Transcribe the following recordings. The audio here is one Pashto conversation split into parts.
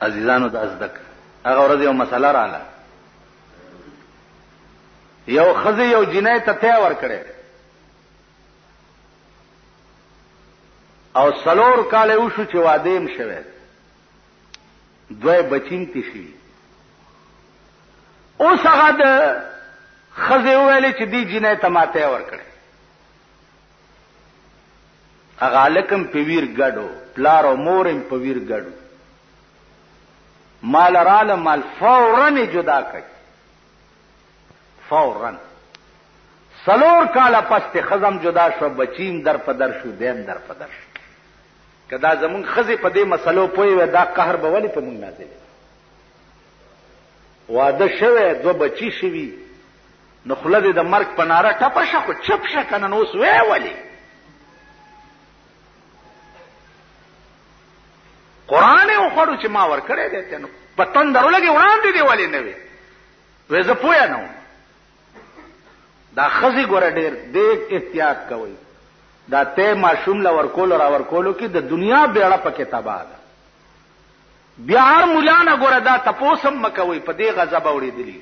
عزیزانو د ازدک هغه ورځ یو مسله رااله، یو خزه یو جنې ته ته ور کړې او سلور کاله وشو چې واده هم شوه، دوی بچیم تشي. اوس هغه د خزه ویلې چې دی جنې ته ماته ور کړې، هغه لکم په ویر ګډو پلار او مورم په ویر ګډو، مال رااله مال فورن جدا کړ، فورن سلور کاله پس ته خزم جدا شو، بچیم در پدر شو، دیم در پدر شو. کدا زمون خزه په دې مسلو پوي و دا قهر به ولی په مونږ نازل واده شوه، دو بچی شوی، نو خلد د مرګ په ناره ټپه شو، چپ شه کنه نو اوس وې ولی. قران یې وخړو چې ما ور کړې دې ته نو پتن درو لګي وړاندې دی ولی نه وي وې زه پویا نه دا خزي ګوره ډېر دې احتیاط کوي، دا ته معصوم لا ورکول را ورکولو کې د دنیا بیړه پکې تباہ ده. بیا هر مولانا ګوره دا تپوسم مکوي په دې غضب اورېدلی،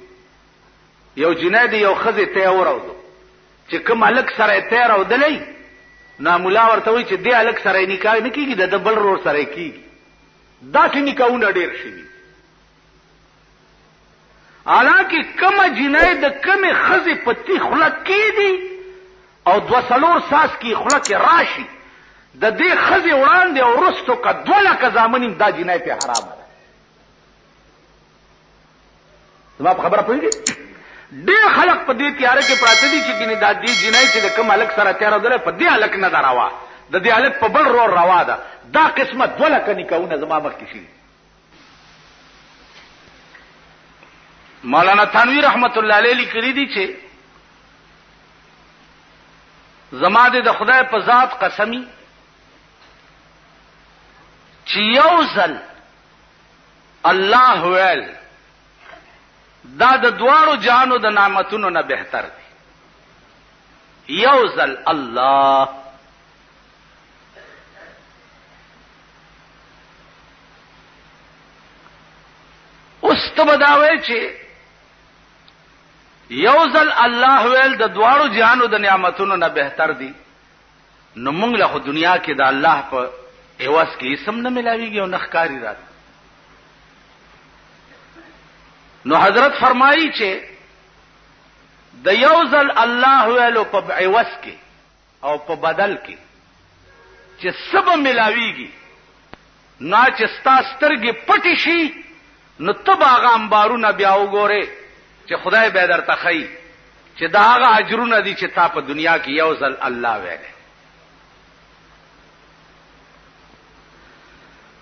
یو جنید یو خزي ته وراوځو چې کوم الک سره ته راودلې، نا مولا ورته وي چې دې الک سره نکاح نه کیږي، د بل رور سره کیږي. دا چې نکاحونه ډېر شي، حالانکه کوم جنید کوم خزي پتی خلق کی دي او دو سلور ساس کی خلق راشي، د دې خزي وړاندې او رستو کا دوله کا زامنیم دا جنای په حرام ده. زما په خبره پوهیږي ډېر خلق په دې تیارې کې پراته دي چې ګینه دا دې جنای چې د کوم الک سره تیار درې په دې الک نه دروا، د دې الک په بل رور روا ده. دا قسمت دوله کا نکاحونه زما مخ کې شي. مولانا تنویر رحمت الله علیه لیکلي دي چې زما د خدای په ذات قسمی چې یو ځل الله ویل دا د دوارو جانو د نعمتونو نه بهتر دی. یو ځل الله اوس ته بداوي چې یو ځل الله ویل د دوارو جانو د نعمتونو نه بهتر دی، نو موږ له دنیا کې د الله په ایواز کې اسم نه ملاويږي او نخکاری راځي. نو حضرت فرمایي چې د یو ځل الله ویلو په ایواز کې او په بدل کې چې سب ملاويږي، نه چې ستا سترګې پټې شي نو تب هغه انبارونه بیا وګوره چې خدای به درته خي چې دا هغه اجرونه دي چې تا په دنیا کې یو ځل الله ویل.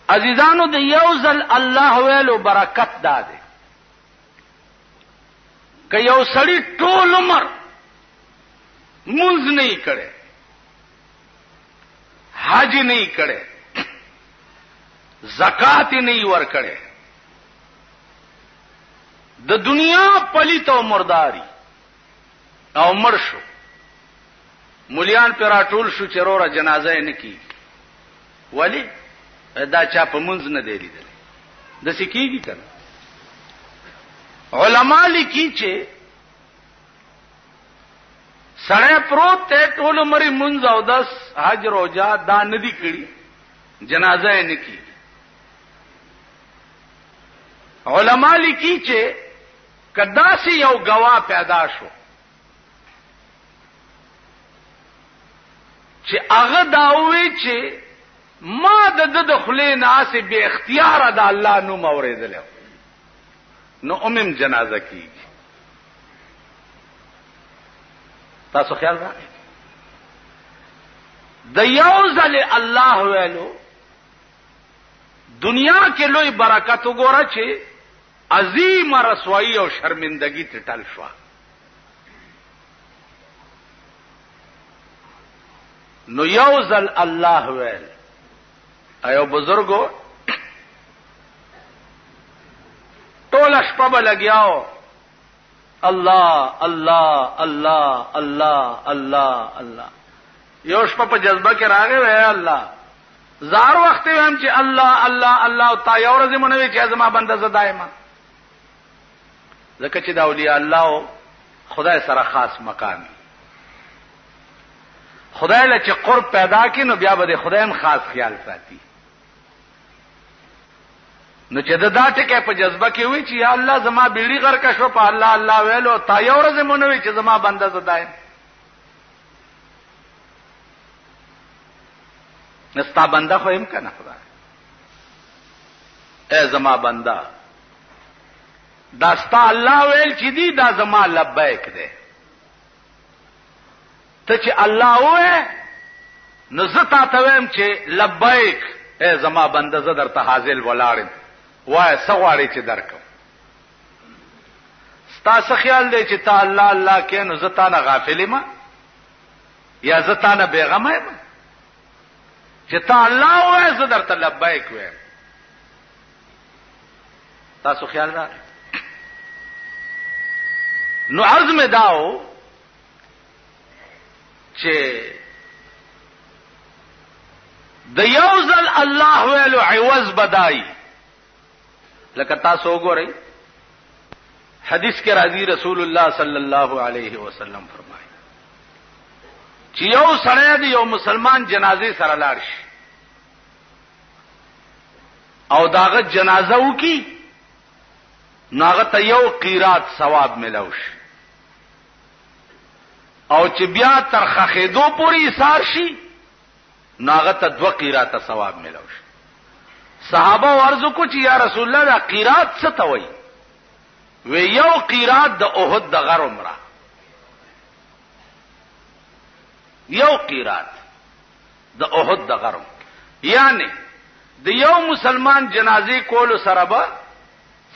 عزیزانو د یو ځل الله ویلو برکت ده که یو سړی ټول عمر مونږ نه کړي، حج نه کړي، زکات نه ور کړي، د دنیا پلیت او مرداری او مرشو مليان پر راټول شو چې وروره جنازه نه کی، ولی دا چا په منځ نه دی لیدل، د سکیږي کنه. علما لیکي چې سړی پروت ته ټول عمر منځ او داس حج روزه دا ندی کړي، جنازه نه کی. علما لیکي چې کدا سي یو گواه پیدا شو چې هغه داوي چې ما د خلې ناسه به اختیار د الله نوم اوریدل، نو امم جنازه کیږي. تاسو خیال را د یو ځل الله ویلو دنیا کې لوی برکت وګوره چې عظیم رسوایی او شرمندگی ته ټل شو. نو یو ځل الله ویل ایو بزرګو ټول شپه به لګیاو الله الله الله الله الله الله. یو شپه په جذبه کې راغی وای الله زار وخت هم چې الله الله الله او تا یو ورځ مونږ چې زما بنده ز دایما ځکه چې دا اولیاء الله خدای سره خاص مقام خدای له چې قرب پیدا کړي نو بیا به خدای هم خاص خیال ساتي نو چې دا ټکه په جذبه کې وي چې یا الله زما بیړی غر کا شو په الله الله ویلو تا یو ورځ مونږ چې زما بنده ز دایم نستا بنده خو هم کنه خدای اے زما بنده داستا الله ویل چې دی دا زما لبیک دی ته چې الله وې نو زه تا ته ویم چې لبیک اے زما بنده زه درته حاضر ولاړم وای سغواړي چې درکم ستا څه خیال دی چې تا الله الله کې نو زه تا نه غافل ما یا زه تا نه بیغمه یم چې تا الله وې زه درته لبیک وې تاسو خیال را نو عرض میں داو چې د یوزل الله ویلو عوض بدای لکه تاسو وګورئ حدیث کې راځي رسول الله صلی الله علیه وسلم فرمایي چې یو سړی دی یو مسلمان جنازه سره لاړ شي او داغه جنازه وکي ناغه ته یو قیرات ثواب ملوش او چې بیا تر خخېدو پوری ایثار شي ناغه ته 2 قیرات ثواب ملوش صحابه ورزو کو چې یا رسول الله دا قیرات څه ته وایي وی یو قیرات د احد د غر عمره یو قیرات د احد د غر یعنی د یو مسلمان جنازې کول سره به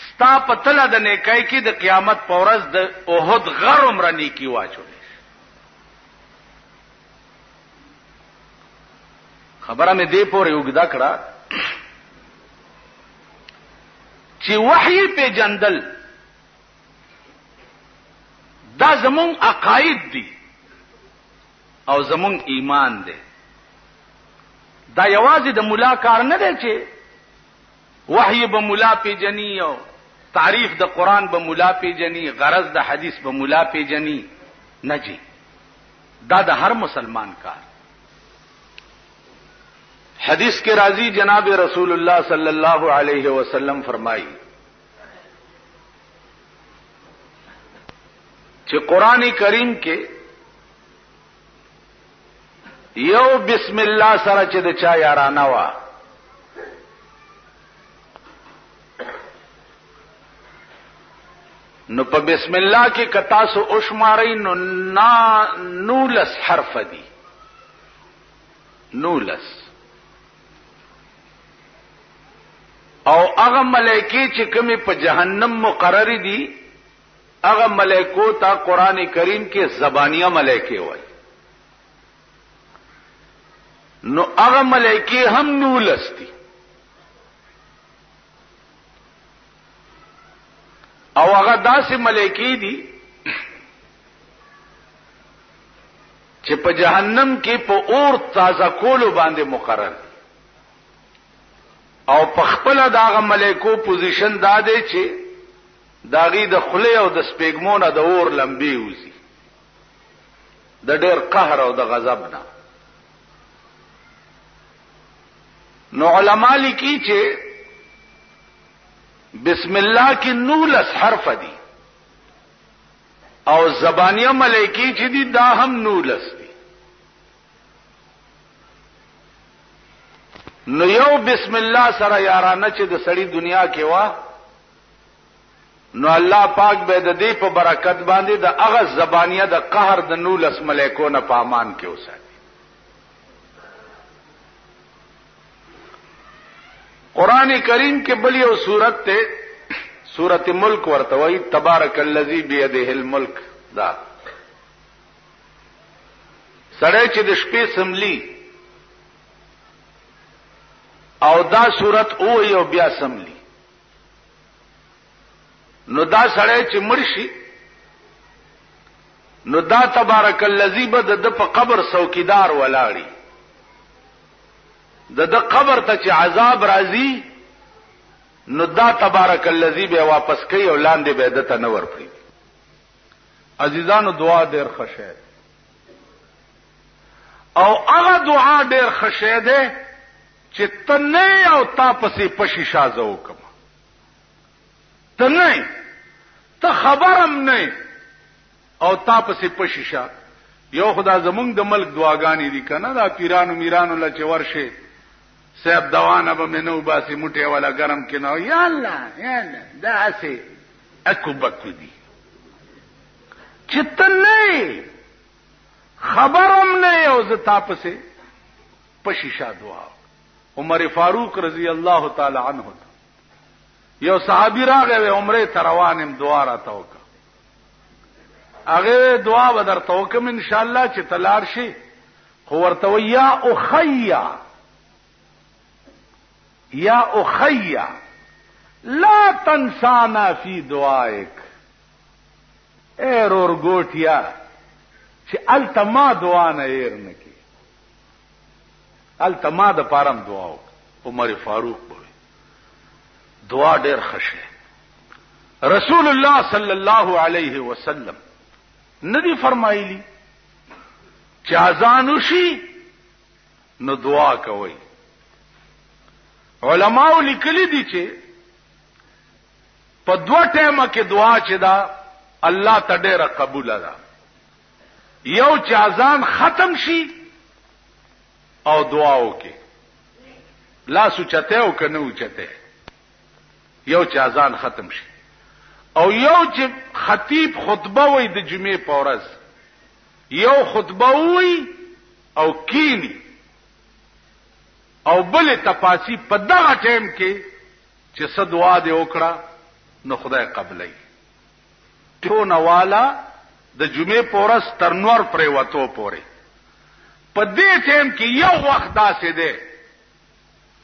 ستا پتل د نیکای کې د قیامت پورز د احد غر عمره نیکی واچول خبره مې دې پورې وګدا کړه چې وحی په جندل دا زمون عقاید دي او زمون ایمان دی دا یوازې د مولا کار نه دی چې وحی به مولا پیجنی او تعریف د قران به مولا پیجنی غرض د حدیث به مولا پیجنی نه جی دا د هر مسلمان کار حدیث کے راضی جناب رسول اللہ صلی اللہ علیہ وسلم فرمائی کہ قرآن کریم کے یو بسم اللہ سره چې د چا یارانه وا نو په بسم الله کې کتا سو اوشماري نو نولس حرف دي نولس او هغه ملائکی چې کومه په جهنم مقرری دي هغه ملائکو ته قران کریم کې زبانیه ملائکه وایي نو هغه ملائکی هم نولس دي او هغه داسې ملائکی دي چې په جهنم کې په اور تازه کولو باندې مقرر دي او په خپل داغه ملائکو پوزیشن داده چې داغي د خله او د سپېګمونه د اور لمبي وزي د ډېر قهر او د غضب نه نو علما لیکي چې بسم الله کې نولس حرف دي او زبانیه ملائکی چې دي دا هم نولس دي نو یو بسم الله سره یارانه چې د سړی دنیا کې وا نو الله پاک به د دې په برکت باندې د هغه زبانیه د قهر د نولس ملائکو نه په امان کې اوسه قرآن کریم کې بل یو سورت ته سورت ملک ورته وایي تبارک الذی بیده الملک دا سړی چې د شپې سملی او دا سورت او یو بیا سملی نو دا سړی چې مرشي نو دا تبارک الذی بد د په قبر څوکیدار ولاړی د قبر ته چې عذاب راځي نو دا تبارک الذی به واپس کوي او لاندې به دته نه ورپړي. عزیزانو دعا ډېر خشه او هغه دعا ډېر خشه ده چې تنه او تاسو پشي شازو وکم تنه ته خبرم نه او تاسو پشي شا یو خدا زمونږ د ملک دعاګانی دي کنه دا پیرانو میرانو لا چې ورشه صاحب دوانه به منو باسي موټه والا ګرم کینو یا الله دا اسه اکو بکو دي چې تنه خبرم نه او ز تاسو پشي شا دعا. عمر فاروق رضی الله تعالی عنہ یو صحابی راغی عمره تروانم دعا را توکا هغه دعا بدر توکم ان شاء الله چې تلار شي خو ورته یا اخیا لا تنسانا فی دعائک اے رورګوټیا چې التما دعا نه ير نکي التما د پارم دعا وک. عمر فاروق بوي دعا ډېر خشه. رسول الله صلی الله علیه وسلم ندی فرمایلی چې اذان وشي نو دعا کوي. علماء لیکلي دي چې په دوه ټیمه کې دعا چې دا الله ته ډېره قبول ده. یو چې اذان ختم شي او دعا وکي لا سوچته او کنه اوچته یو چې اذان ختم شي او یو چې خطیب خطبه وای د جمعې په ورځ یو خطبه وای او کینی او بل تپاسی په دغه ټیم کې چې څه دعا دې وکړه نو خدای قبلای. ټونه والا د جمعې په ورځ تر نور پرې وته پورې په دې ټیم کې یو وخت داسې دی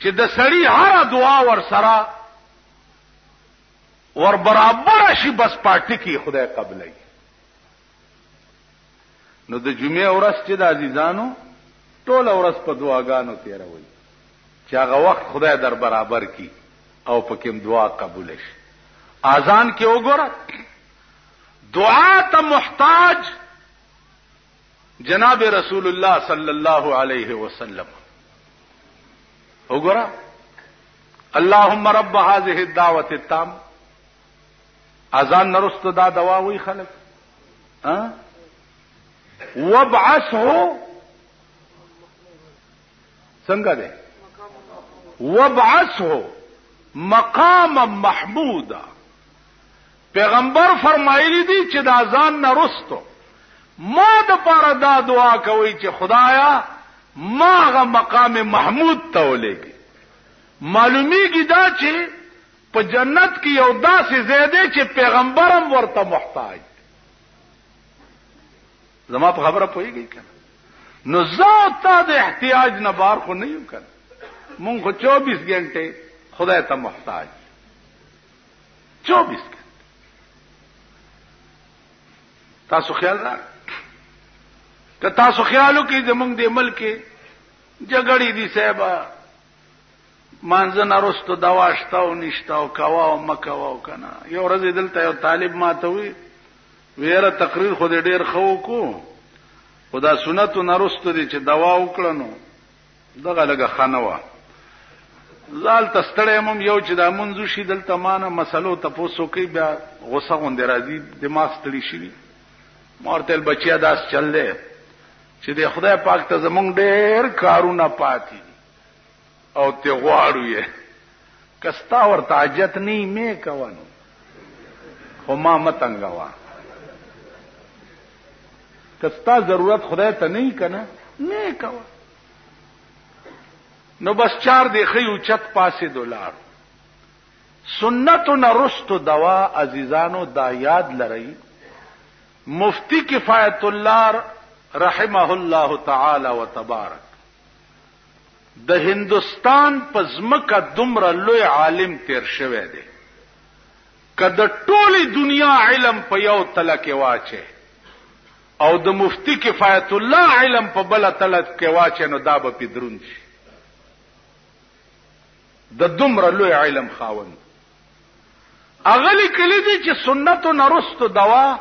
چې د سړی هر دعا ور سره ور برابر شي بس پاتې کې خدای قبلای. نو د جمعې ورځ چې د عزیزانو ټول ورځ په دعاګانو تیروي چې هغه وخت خدای در برابر کی او پکې دعا قبول شي. اذان کې وګوره دعا ته محتاج جناب رسول الله صلی الله علیه وسلم. وګوره اللهم رب هذه الدعوه التامه اذان نرست دا دوا وی خلق وابعثه څنګه ده وابعثه مقاما محمودا. پیغمبر فرمایلی دی چې د اذان نرستو ما د پاره دا دعا کوي چې خدایا ماغه مقام محمود ته ولېږي. معلومیږي دا چې په جنت کې یو داسې ځای دی چې پیغمبرم ورته محتاج. زما په خبره پوهیږي کنه نو زه ته د احتیاج نه بار خو نه یو کنه مونږ خو 24 غنټه خدای ته محتاج 24 غنټه. تاسو خیال را که تاسو خیالو کې زمونږ د ملک جګړې دي صاحب مانځه نارستو دوا شتاو نشتاو کواو مکواو کنه. یو ورځ دلته یو طالب ماته وی ویره تقریر خو دې ډیر خو کو خدا سنتو نارستو دي چې دوا وکړنو دغه لګه خانوا زال تستړې مم یو چې دا منځو شي دلته مانه مسلو تاسو کې بیا غوسه غوندې راځي دماغ ستړي شي مورتل بچیا داس چل دی چې د خدای پاک ته زمونږ ډېر کارونه پاتې او ته غواړو یې کستا ورته حاجت نه مې کوونو خو ما متنګوا کستا ضرورت خدای ته نه کنه نه کوه نو بس 4 دی خیو چت پاسې دولار سنت نرست دوا عزیزانو دا یاد لرئ. مفتی کفایت الله رحمه الله تعالی وتبارک د هندستان په ځمکه دومره لوی عالم تیر شوی دی کله ټوله دنیا علم په یو تله کې واچي او د مفتی کفایت الله علم په بل تله کې واچي نو دا به پدرون شي. د دومره لوی علم خاوند. اغلی کلی دی چې سنت و نرستو دوا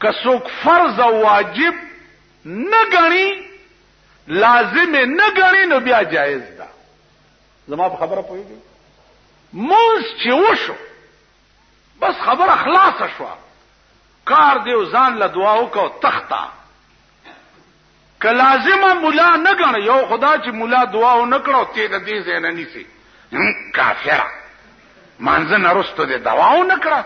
که څوک فرض او واجب نه غني لازم نه غني نو بیا جایز ده. زما په خبره پوهیږي مونږ چې وشو بس خبره خلاصه شو کار دی ځان له دعا وکاو تختا که لازمه مولا نه غني یو خدا چې مولا دعا و نه کړو ته د دې زنه نيسي کافر مانځ نه رستو دې دعا و نه کړه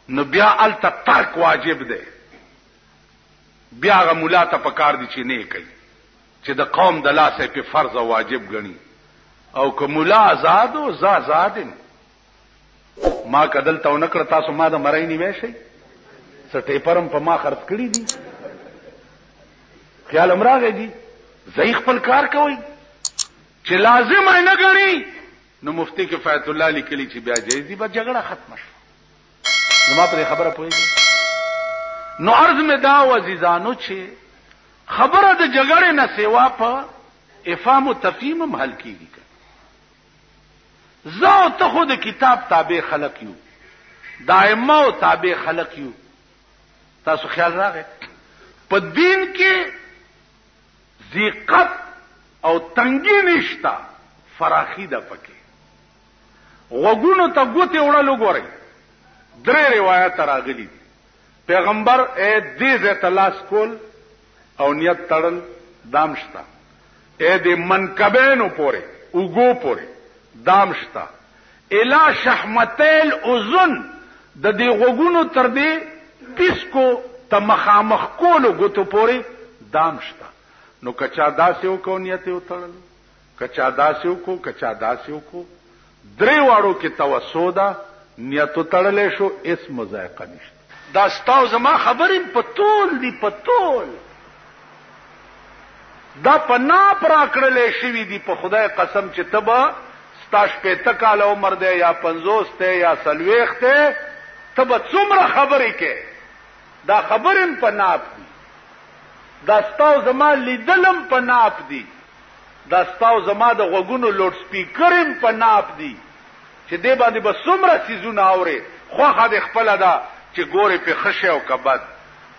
نو بیا الته ترک واجب دی. بیا غ مولا ته پکار دي چې نه کوي چې د قوم د لاسه په فرض او واجب غني او که مولا آزاد او آزادم ما کدل ته نکړه تاسو ما د مړی نیوي شي سټې پرم په ما خرڅ کړی دي خیال امراغه دي زئی خپل کار کوي چې لازم نه غني نو مفتی کفایت الله لیکلی چې بیا جایز دي به جګړه ختم شي. زما په خبره پوهیږي نو عرض می دا عزیزانو چې خبره د جګړې نه سیوا په افهام او تفهیم هم حل کیږي. زو ته خود کتاب تابع خلق یو دائمه او تابع خلق یو. تاسو خیال راغی په دین کې ذیقت او تنگی نشتا فراخی ده پکې وګونو ته ګوتې وړلو ګورئ درې روایت راغلي دي پیغمبر دې ځای تلاش کول او نیت تړل دام شتا دې منکبینو پورې وګو پورې دام شتا الا شحمتیل اذن د دې وګونو تر دې پیسکو ته مخامخ کولو ګوتو پورې دام شتا. نو کچا داسې وکاو نیت یې وتړل کچا داسې وکاو کچا داسې وکاو درې واړو کې توسودا نیت وتړلې شو اسم ذائقه نشته. دا ستاو زما خبرې په ټول دی په ټول دا په ناپ را کړلې شوی دی په خدای قسم چې تبا ستاش په تکاله عمر دی یا 50 ته یا 40 ته تبا څومره خبرې کې دا خبرم په ناپ دی دا ستاو زما لیدلم په ناپ دی دا ستاو زما د غوګونو لوډ سپیکرم په ناپ دی چې دې باندې به څومره سيزونه اوري خوخه د خپل دا چې ګوري په خشه او کبد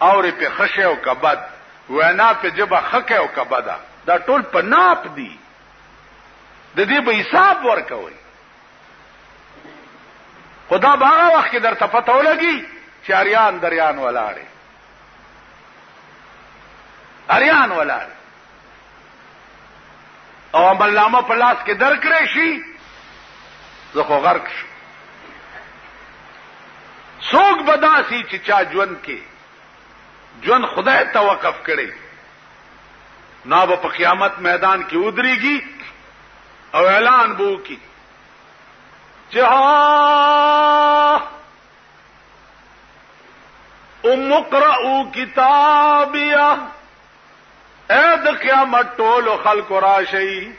اوري په خشه او کبد وینا په جبه خکه او کبد دا ټول په ناپ دی د دې به حساب ورکوي. خدا باغه وخت کې درته پته ولګي چې اریان دریان ولاړې اریان ولاړ او عملنامه په لاس کې درکړې شي زه خو غرق شو. څوک بداسي چې چا ژوند کې ژوند خدای ته وقف کړي نو په قیامت میدان کې ودرېږي او اعلان بو کی چې اقرؤوا کتابیہ اے د قیامت ټول خلق راشي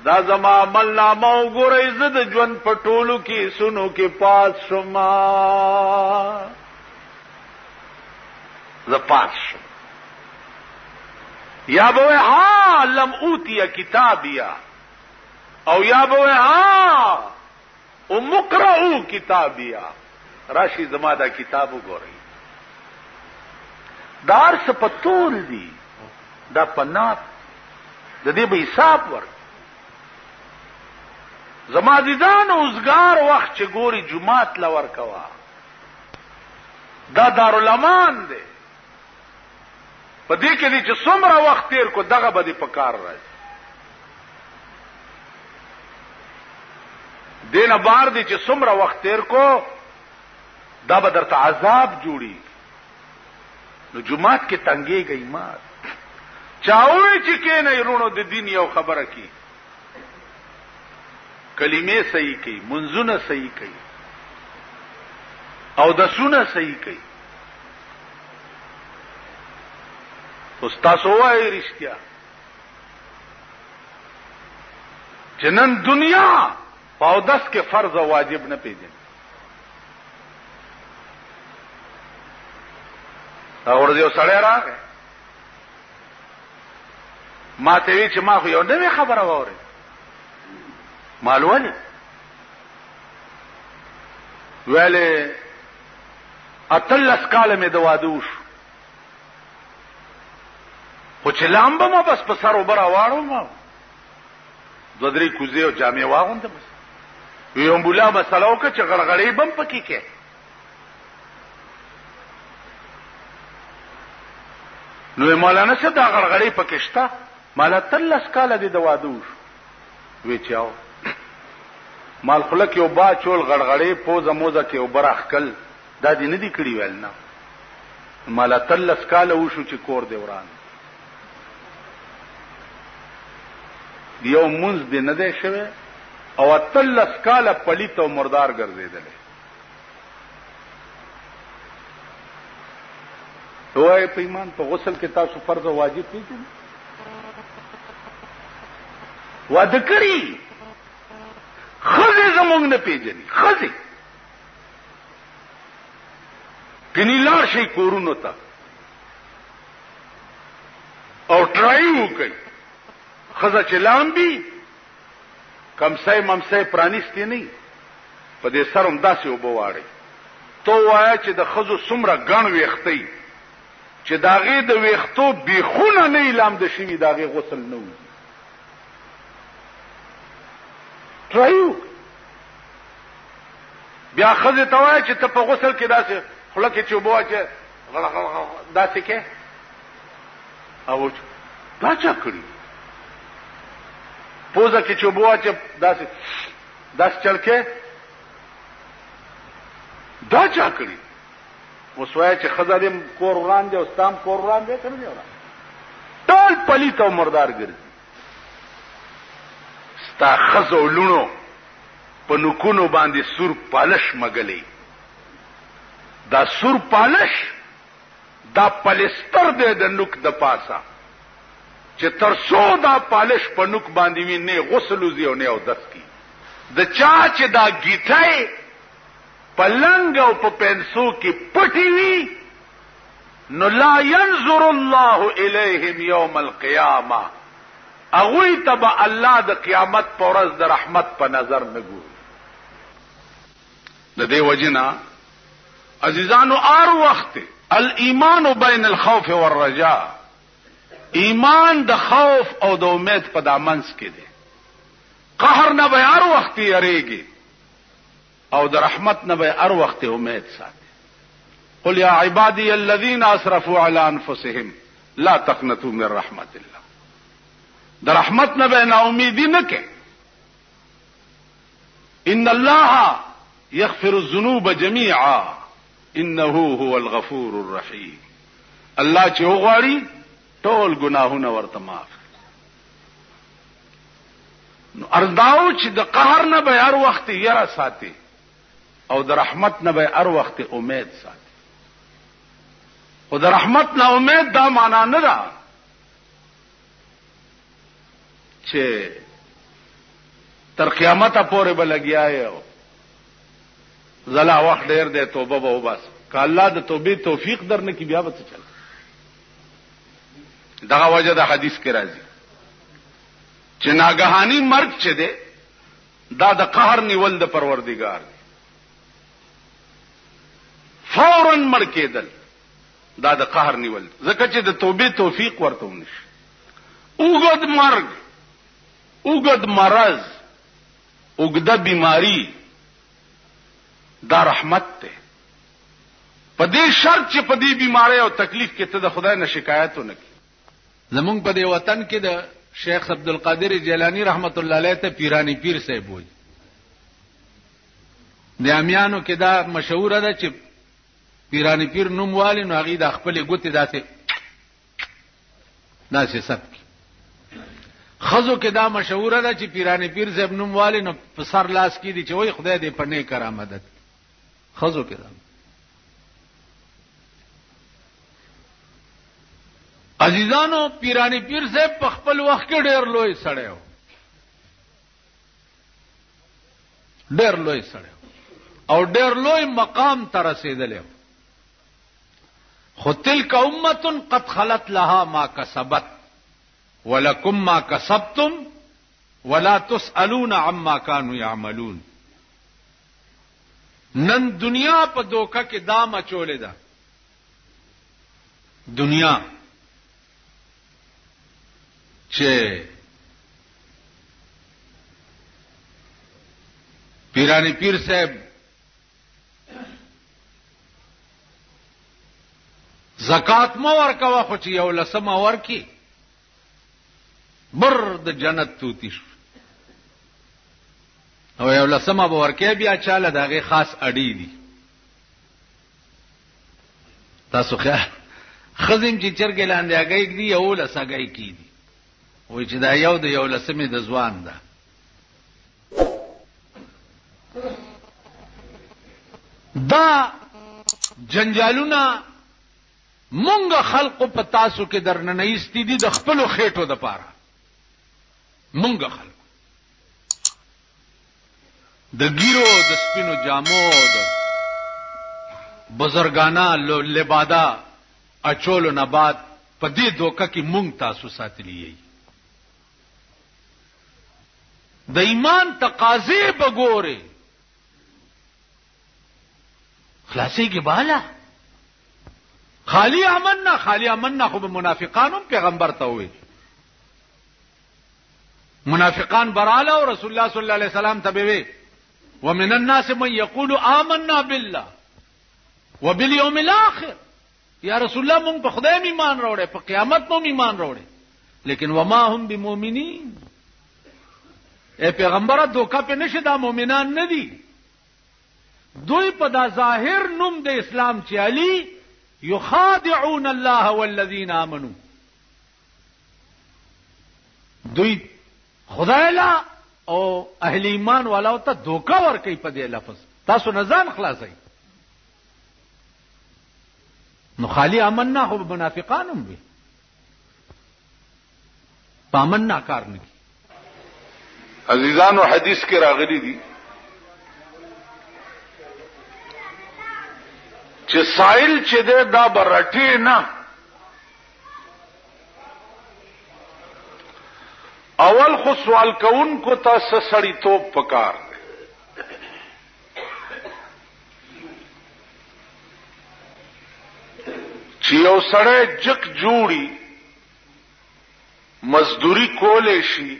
دا زما عمل نامه وګورئ زه د ژوند په ټولو کې سونو کې پاس شما زه پاس شم یا به ها لم اوتی کتابیا او یا به ها اقرؤوا کتابیا راشي زما دا کتاب وګورئ دار څه پتول دی دا پنات د دې به حساب ورک زما ديدان اوسګار وخت چې ګوري جمعات لور کوا دا دارالامان دی په دې کې دي چې څومره وخت تیر کو دغه به په کار راځي دینه بار دي چې څومره وخت تیر کو دا به درته عذاب جوړي نو جمعات کې تنګي گئی مات چاوي چې کې نه رونو د دین یو خبره کی کلمې صحیح کوي منځونه صحیح کوي او د سونه صحیح کوي استاد وایي رښتیا جنن دنیا پاودس کې فرض او واجب نه پیژني اور یو سړی راغی ما ته وی چې ما خو یو نوې خبره وره مالوالي ویلې اتلس کاله مې د واده وشو خو چې لامبه ما بس په سر اوبه راواړو ما دو درې کوزې او جامې واغونده بس وی امبولا مسله وکړه چې غړغړې بم پکې کې نو مولانا څه دا غړغړې پکې شته مال اتلس کاله دې د واده وشو وی چاو مال خلک یو با چول غړغړې پوزه موزه کې او براخکل دا دې نه دي کړی ویل نه مال تلس کاله وشو چې کور دی وران یو منځ دې نه دی شوی او تلس کاله پلیت او مردار ګرځیدل دوی په ایمان په غسل کې تاسو فرض او واجب پیژنئ واده کړی خزه زمونږ نه پیژني خزه کنيلار شي کورونو ته او ټرای وکړي خزه چلامبي کمسای ممسای پرانیستی نه په دې سرم داسې وبواړي تو وایا چې د خزو سمره غن ویختي چې داغه د ویختو بیخونه نه اعلان د شي داغه غسل نه وي ټرایو بیا خزه توای چې ته په غسل کې داسې خلک چې وبوا چې داسې کې او دا چا کړی پوزه کې چې وبوا چې داسې چل کې دا چا کړی وسوای چې خزه دې کور وړاندې او ستام کور وړاندې کړی دی ټول پلیت او مردار ګرځي ستا خزو لونو په نکونو باندې سور پالش مګلې دا سور پالش دا پلستر دې د نوک د پاسا چې ترسو دا پالش په نوک باندې وي نه غسل وزي او نه او دس کی د چا چې دا گیټای پلنګ او په پنسو کې پټي وي نو لا ينظر الله الیهم یوم القیامه اغوی تبا الله د قیامت پر ورځ د رحمت په نظر نه ګوري د دې وجنا عزیزانو ار وخت الایمان بین الخوف والرجاء ایمان د خوف او د امید په دامنس کې دی قهر نه به ار وخت یریږي او د رحمت نه به ار وخت امید ساتي قل یا عبادی الذین اسرفوا علی انفسهم لا تقنطوا من رحمت الله د رحمت نه به نا امیدی نه کې ان الله یغفر الذنوب جميعا انه هو الغفور الرحیم الله چې وغواړي ټول ګناهونه ورته معاف نو ارزداو چې د قهر نه به هر وخت یې ساتي او د رحمت نه به هر وخت امید ساتي او د رحمت نه امید دا معنا نه ده چې تر قیامت پورې به لګیاي او زلا وخت ډیر دی توبه به وباس که الله د توبې توفیق درنه کی بیا به چل دغه وجه د حدیث کې راځي چې ناګهانی مرګ چې دی دا د قهر نیول د پروردگار دی فورا مړ کېدل دا د قهر نیول ځکه چې د توبې توفیق ورته ونشي اوږد مرګ اوږد مرض اوږده بیماری دا رحمت ته په دې شرط چې په دې بیماری او تکلیف کې ته د خدای نه شکایت ونه کی زمونږ په دې وطن کې د شیخ عبدالقادر جیلانی رحمت الله علیه ته پیرانی پیر صاحب وایي د امیانو کې دا مشهور ده چې پیرانی پیر نوم والی نو هغه د خپل ګوتې داسې سب کی خزو کې دا مشهور ده چې پیرانی پیر صاحب نوم والی نو په سر لاس کې دي چې وای خدای دې په نیک کرامت خزو کې دا عزیزانو پیرانی پیر صاحب په خپل وخت کې ډېر لوی سړی و ډېر لوی سړی او ډېر لوی مقام ته رسیدلی خو تلک امه قد خلت لها ما کسبت ولکم ما کسبتم ولا تسألون عما كانوا يعملون. نن دنیا په دوکه کې دام اچولې ده. دنیا چې پیرانی پیر صاحب زکات مو ورکوا خو چې یو لسم ورکی بر د جنت توتی شو او یو لسم به ورکی بیا چاله دغه خاص اړی دي. تاسو خیال خزم چې چرګ لاندې هغه دی یو لسګای کی دي وای چې دا یو د یو لسمې د ځوان ده. دا جنجالونه مونږ خلقو په تاسو کې درنه ایستی دي د خپل خېټو د پاره. مونږ خلق د ګیرو د سپینو جامو د بزرګانا لبادا اچولو نه بعد په دې دوکه کې مونږ تاسو ساتلی یې. د ایمان تقاضې بګوره خلاصي کې بالا خالی امننا خو به منافقانو پیغمبر ته وي. منافقان براله او رسول الله صلی الله علیه وسلم ته وی ومن الناس من يقول آمنا بالله وباليوم الاخر. یا رسول الله مونږ په خدای ایمان راوړې په قیامت مو ایمان راوړې لیکن وما هم بمؤمنین. اے پیغمبره دوکا په نشه دا مؤمنان نه دي. دوی په دا ظاهر نوم د اسلام چې علی یخادعون الله والذین آمنوا. دوی خدای لا او اهل ایمان والاو ته دوکا ور کوي په دې لفظ. تاسو نزان خلاصي نو خالی امننا خو منافقانم وي پامننا کار نه. عزیزانو حدیث کې راغلي دي چې سائل چې ده دا برټي نه اول خو سوال کوونکو ته سړی توپ پکار دی. چې یو سړی جک جوړي مزدوری کولې شي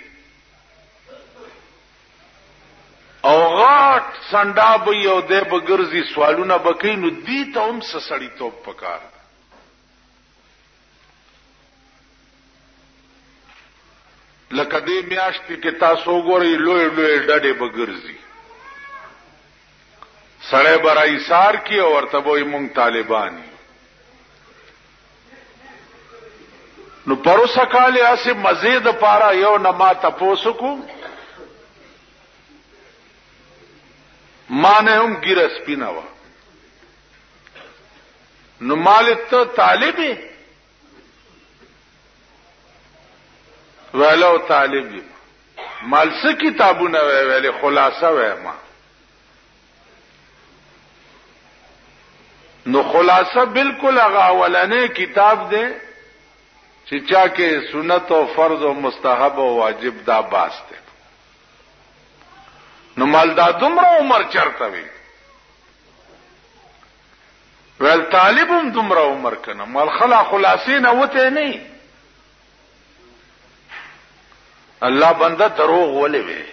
او غاټ سنډا به یو دی به ګرځي سوالونه به کوي نو دې ته هم سړی توپ پکار دی. لکه دې میاشتې کې تاسو وګورئ لوی لوی ډډې به ګرځي سړی به رایسار کی او ورته به وایي مونږ طالبان یو. نو پروسه کال اسې مزید پارا یو نه ما تپوسو کو ما نه هم ګیره سپینه وه نو مال ته طالب ویلو طالب مال څه کتابونه ویلې خلاصه وې ما نو خلاصه بالکل هغه اولنې کتاب دی چې چا کې سنت او فرض او مستحب او واجب دا باسته نو مال دا دومره عمر چرته وي ول طالبم دومره عمر کنه مال خلا خلاصین وته نه الله بنده دروغ ولې وي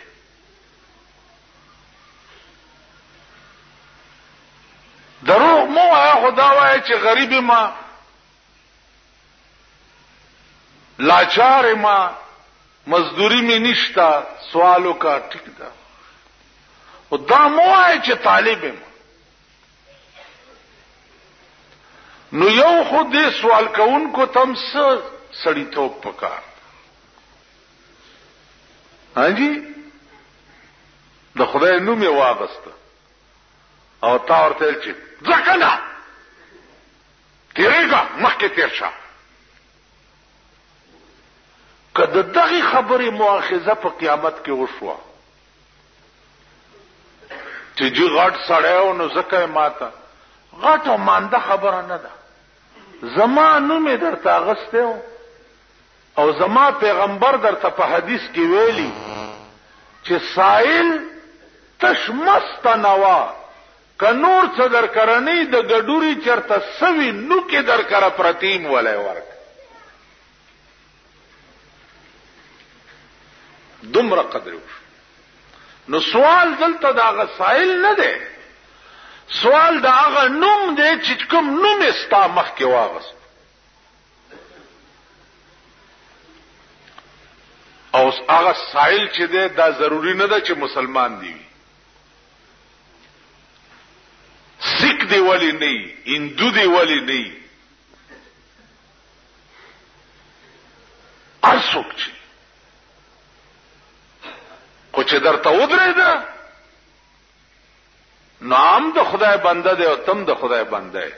دروغ مو خدا وای چې غریب ما لاچار ما مزدوری می نشتا سوالو کا ټیک ده او دا مو وای چې طالب ما نو یو خود دې سوال کوونکو تم سړی توپ پکار هانجی د خدای نوم یې واغسته او تا ورته چې ځکه تیریګه مخکې تیر شه کله دغه خبرې مؤاخذه په قیامت کې وشوه چې جی غټ سړیو نو ځکه ماته غټ او مانده خبره نه ده زما نوم یې درته اغسته او زما پیغمبر درته په حدیث کې ویلي چې سائل تش مست نوا که نور څه در کرنی د ګډوري چرته سوي نو کې در کر پرتیم ولای ورک دومره قدر وش. نو سوال دلته دا سائل نه دی، سوال دا هغه نوم دی چې کوم نوم استا مخ کې واغست او هغه سائل چې دی دا ضروری نه ده چې مسلمان دی، سکھ دی ولی نه، هندو دی ولی نه، ارڅوک چې خو چې درته ودرېده نو هم د خدای بنده دی او تم د خدای بنده دی.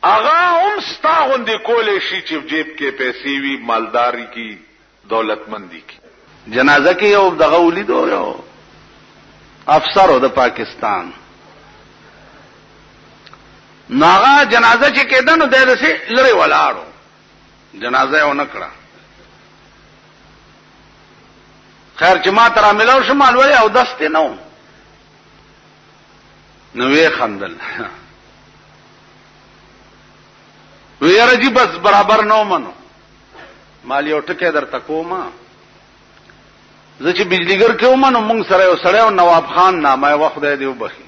هغه هم ستا غوندې کولی شي چې جیب کې پیسې وي، مالداری کی، دولتمندی کی. جنازه کې یو دغه ولیدو یو افسر د پاکستان، نو هغه جنازه چې کېده نو دلته لري ولاړو، جنازه یې ونه کړه. خیر چې ما تر عملو شمال ولی او دسته نو وی خندل وی راځي بس برابر نو منو مال یو ټکه در تکوما زه چې بجلیګر کې ومنو مونږ سره یو سره نواب خان نامه وخت دی وبخي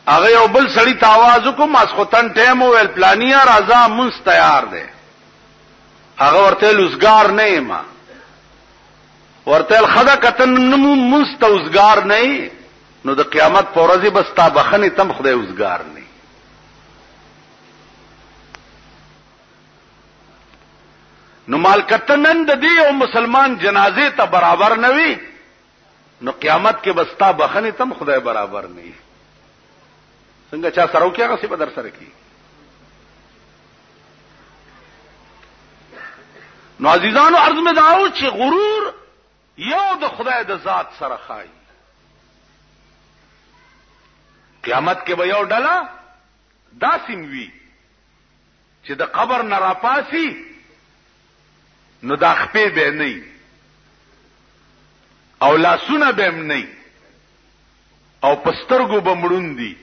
هغه یو بل سړی تاواز کو ماسختن ټیم ویل پلانیا راځه مونږ تیار دی. هغه ورته لوزګار نه ما ورته خدا کتن نمو مستوزګار نه، نو د قیامت پر ورځ بس تا بخنه تم خدای اوزګار نه. نو مال کتنن د دې او مسلمان جنازه ته برابر نه وي، نو قیامت کې بس تا بخنه تم خدای برابر نه. څنګه چا سره وکي هغه څه بدر سره کی. نو عزیزانو عرض مې داو چې غرور یو د خدای د ذات سره خای. قیامت کې به یو ډله داسیم وی چې د قبر نه راپاسي نو د خپې به نه او لاسونه به نه او پسترګو به مړوندي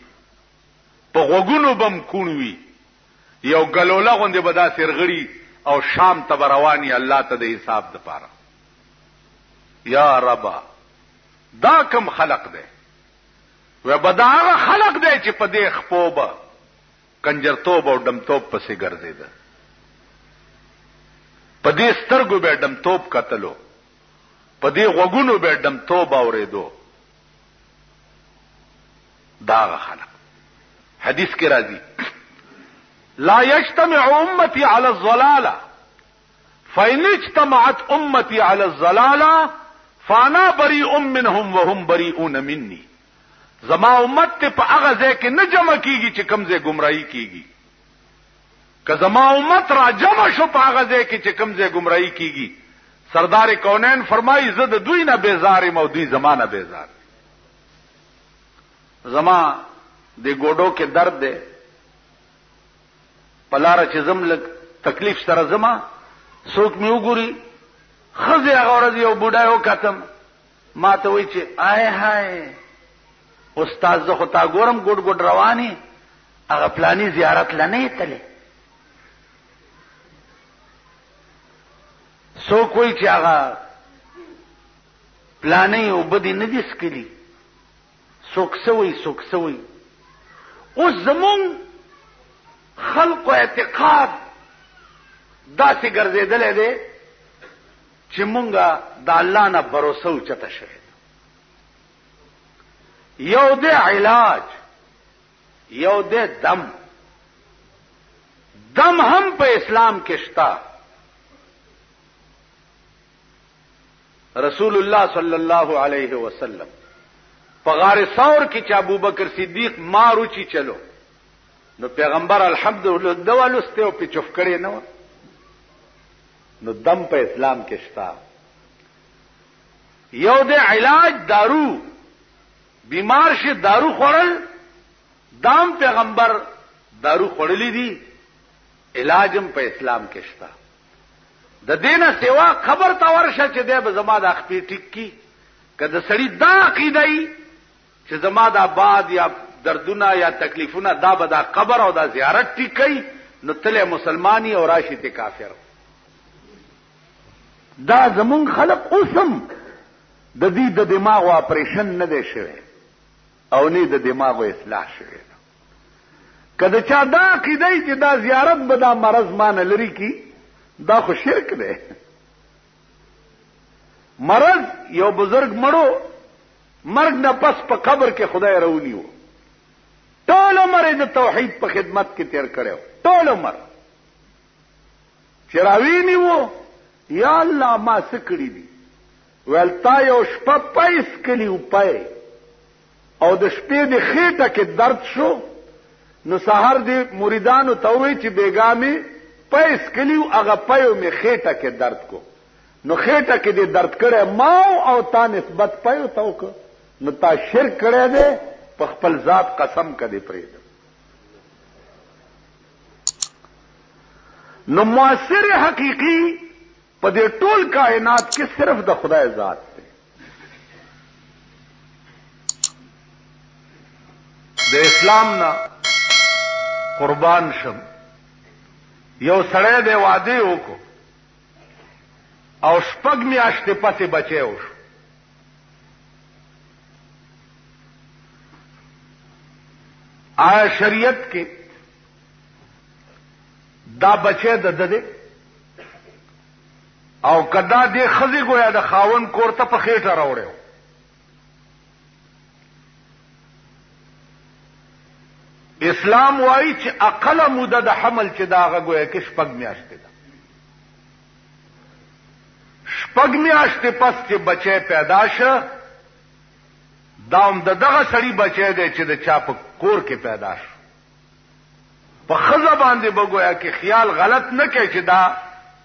په غوګونو بم کونوي، یو ګلوله غوندې به دا سرغړي او شام ته رواني الله ته د حساب د پاره. یا ربا دا کم خلق دی و بداغه خلق دی چې په دې خپوبه کنجرتوب او دمتوب پسې ګرځیدا، په دې سترګو به دمتوب کتلو، په دې غوګونو به دمتوب اورېدو. دا خلق حدیث کې راځي لا يجتمع امتي على الضلاله فإن اجتمعت امتي على الضلاله فانا بريء منهم وهم بريئون مني. زما امت ته په هغه ځای کې نه جمع کیږي چې کوم ځای گمراهي کیږي، که زما امت را جمع شو په هغه ځای کې چې کوم ځای گمراهي کیږي. سردار کونین فرمایي زه د دوی نه بیزار یم او دوی زمانه بیزار. زما د ګوډو کې درد دی، پلاره چې زم لګ تکلیف سره زما څوک مې وګوري خزه هغه ورځ یو بوډا یو کتم ما ته وایي چې آی هاي استاد زه خو تا ګورم ګډ ګډ رواني هغه پلاني زیارت لنه تله. څوک وایي چې هغه پلاني او بدی نه دي سکلي، څوک سوي اوس زمون خلق او اعتقاد داسې ګرځیدلې دي چې مونږه د الله نه باور اوچته شوی. یو د علاج یو د دم هم په اسلام کې شتا. رسول الله صلی الله علیه وسلم په غار ثور کې چې ابوبکر صدیق مارو چی چلو نو پیغمبر الحمدلله دوالسته او په چوف کړي نو نو دم په اسلام کې شتا. یو د علاج دارو، بیمار شي دارو خورل، دام پیغمبر دارو خورلی دي، علاجم په اسلام کې شتا. د دینه سیوا خبر تا ورشه چې دی به زما د خپې ټیک کی که د سړي دا عقیده ای چې زما دا باد یا دردونه یا تکلیفونه دا به دا قبر او دا زیارت ټیک کوي نو تله مسلمانی او راشي ته کافر. دا زمون خلق اوسم د دې د دماغ اپریشن نه دی شوی او نه د دماغ اصلاح شوی. کله چا دا عقیده چې دا زیارت به دا مرض مان لري کی دا خو شرک دی. مرض یو بزرگ مړو مرګ نه پس په قبر کې خدای راونیو ټول عمر د توحید په خدمت کې تیر کړو ټول عمر چې راوینیو یا الله ما سکړی دي ولتا یو شپه پیس کلی وپای او د شپې د خېټه کې درد شو نو سحر دی مریدانو ته وی چې بیګامي پیس کلیو هغه پيو می خېټه کې درد کو نو خېټه کې دې درد کړي ما او تا نسبت پيو توک نو تا شرک کړي دې په خپل ذات قسم کړي پرې نو موثر حقيقي په دې ټول کائنات کې صرف د خدای ذات دی. د اسلام نه قربان شم یو سړی دی واده وکړو او شپږ میاشتې پسې بچی وشو. آیا شریعت کې دا بچی د ده او کدا دې ښځې ګویا د خاوند کور ته په خېټه راوړی اسلام وایي چې اقل موده د حمل چې دا هغه ګویا کې شپږ میاشتې ده. شپږ میاشتې پس چې بچی پیدا شه دا هم د دغه سړي بچی دی چې د چا په کور کې پیدا شو. په ښځه باندې به ګویا کې خیال غلط نه کوي چې دا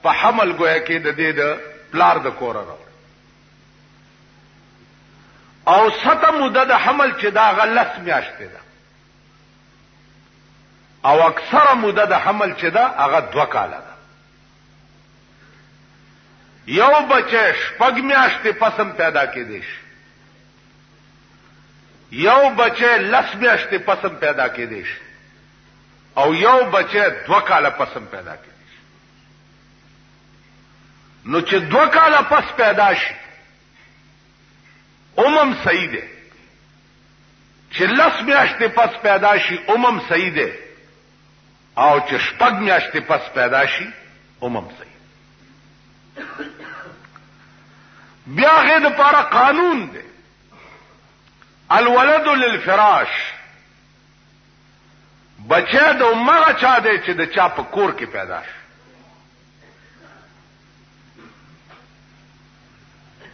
په حمل ګویا کې د دې د پلار د کوره راوړي. او سته موده د حمل چې دا هغه 10 میاشتې ده او اکثره موده د حمل چې ده هغه 2 کاله ده. یو بچی شپږ میاشتې پسم پیدا کېدی شي یو بچی 10 میاشتې پسم پیدا کېدی شي او یو بچی 2 کاله پسم پیدا کېدی شي. نو چې 2 کاله پس پیدا شي صحیح دی چې 10 میاشتې پس پیدا شي صحیح دی او چې شپږ میاشتې پس پیدا شي صحیح. بیا غیر دپاره قانون دی الولد للفراش. بچه د امغه چا دی چې د چا په کور کې پیدا شي.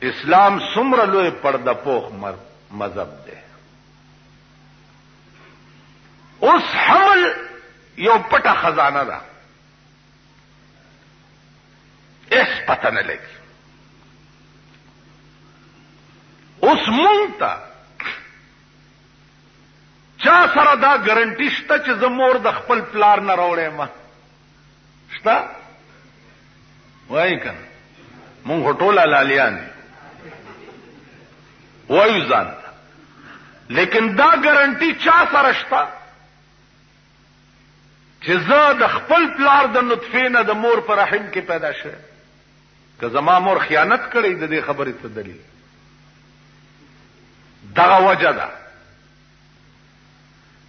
اسلام څومره لوی پرده پوخ مذهب دی. اوس حمل یو پټه خزانه ده اس پته نه لګي. اوس مونږ ته چا سره دا ګارنټي شته چې زه مور د خپل پلار نه راوړې ما شته وایي کنه مونږ ټوله لالیان وایو ځان ته لیکن دا ګارنټي چا سره شته چې زه د خپل پلار د نطفې نه د مور په رحم کې پیدا شوم که زما مور خیانت کړې د دې خبرې څه دلیل دغه وجه ده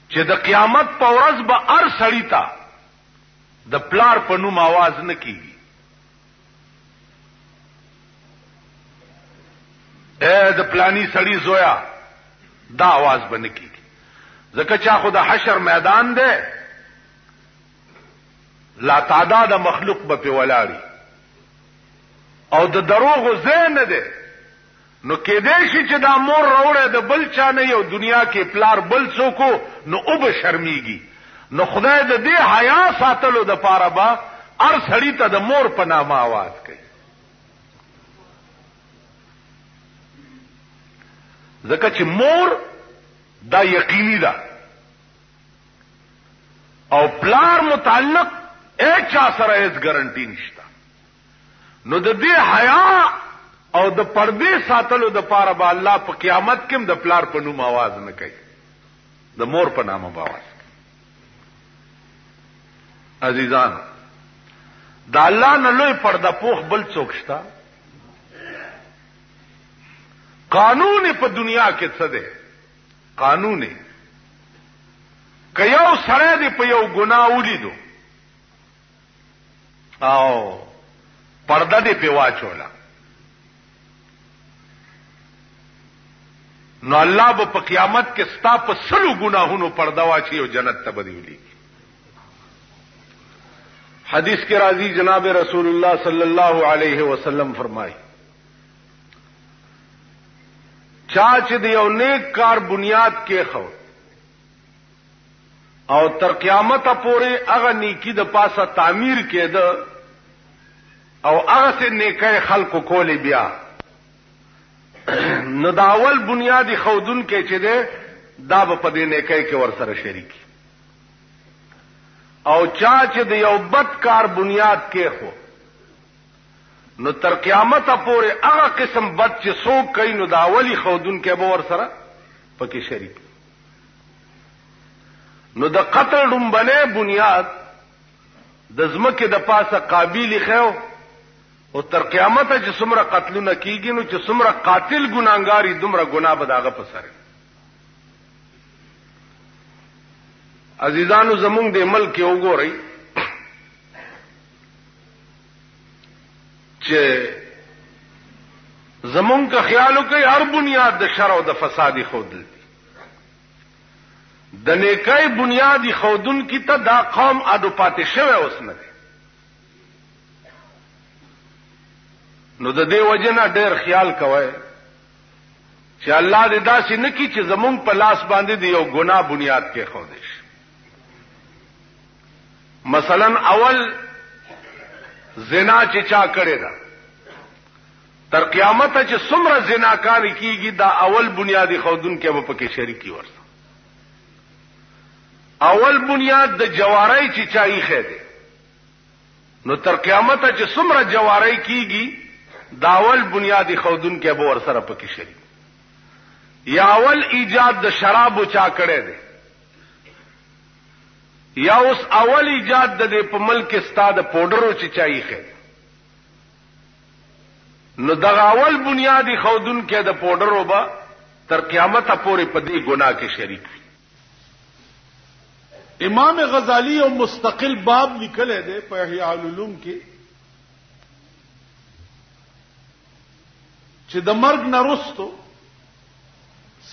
چې د قیامت په ورځ به هر سړی ته د پلار په نوم आवाज نه کیږي. اے د پلانی سړی زویا دا आवाज به نه کیږي ځکه چې خو د حشر میدان دی لا تعداد مخلوق به په ولاړی او د دروغ ځای نه دی. نو کېدې شي چې دا مور راوړې د بل چا نه یو دنیا کې پلار بل څوک نو او به شرمېږي. نو خدای د دې حیا ساتلو د پاره به هر سړی ته د مور په نامه आवाज کوي ځکه چې مور دا یقیني ده او پلار متعلق چا سره هیڅ ګارنټي نشته. نو د دې حیا او د پردې ساتلو د پاره به الله په قیامت کې د پلار په نوم आवाज نه کوي، د مور په نامه به आवाज کوي. عزیزان، د الله نه لوی پرده پوخ بل څوک شته؟ قانون په دنیا کې څه دی؟ قانون که یو سړی دی په یو ګناه ولیدو او پرده دی په واچوله، نو الله به په قیامت کې ستا په سلو ګناهونو پرده واچي او جنت ته به دی ولیږي. حدیث کې راځي جناب رسول الله صلی الله علیه وسلم فرمایي چا چې د یو نیک کار بنیاد کې خو او تر قیامت پورې هغه نیکی د پاسه تعمیر کېده او هغه سه نیکه خلقو کولی بیا نو دا اول بنیادی خودون کې چې ده دا په دې نیکه کې ور سره شریک او چا چې د یو بد کار بنیاد کې خو نو تر قیامت پورې هغه قسم بد چې څوک کوي نو دا اولی خودون کې به ور سره پکې شریک. نو د قتل ډمبنه بنیاد د زمکه د پاسه قابل خو او تر قیامت چې څومره قتلونه کیږي نو چې څومره قاتل ګناګاری دومره ګناه به داغه پسره. عزیزانو زمونږ د ملک یو ګورئ چې زمونږ کا خیالو کوي هر بنیاد د شر او د فسادي خودل د نیکای بنیادی خودن کی ته دا قوم اډو پاتې شوی اوس نه نو د دې وجنه ډېر خیال کوی چې الله دې داسې نه کی چې زمونږ په لاس باندې دی یو ګناه بنیاد کې خودش. مثلا اول زنا چې چا کړی دا تر قیامت چې څومره زناکار کیږي دا اول بنیادی خودن کې به پکې شریکی ورسره. اول بنیاد د جواری چې چای خېده نو تر قیامت چې څومره جواری کیږي دا اول بنیادی خودن کې به ور سره پکې شریک. یا اول ایجاد د شراب چا کړی دی یا اوس اول ایجاد د په ملک استاد پودرو چې چای خېده نو دا اول بنیادی خودن کې د پودرو با تر قیامت پورې په دې ګناه کې شریک. امام غزالی او مستقل باب لیکل دی په احیاء العلوم کې چې د مرګ نه وروسته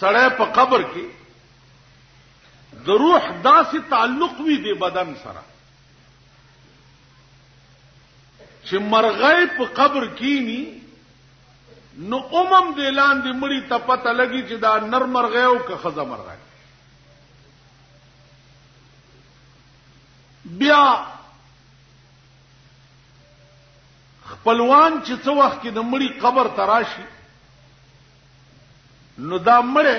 سړی په قبر کې د روح داسې تعلق وي د بدن سره چې مرغۍ په قبر کې ني نو د لاندې مړی ته پته لګي چې دا نر مرغۍ او که ښځه مرغۍ. بیا خپلوان چې څو وخت کې د مړي قبر تراشي نو دا مړی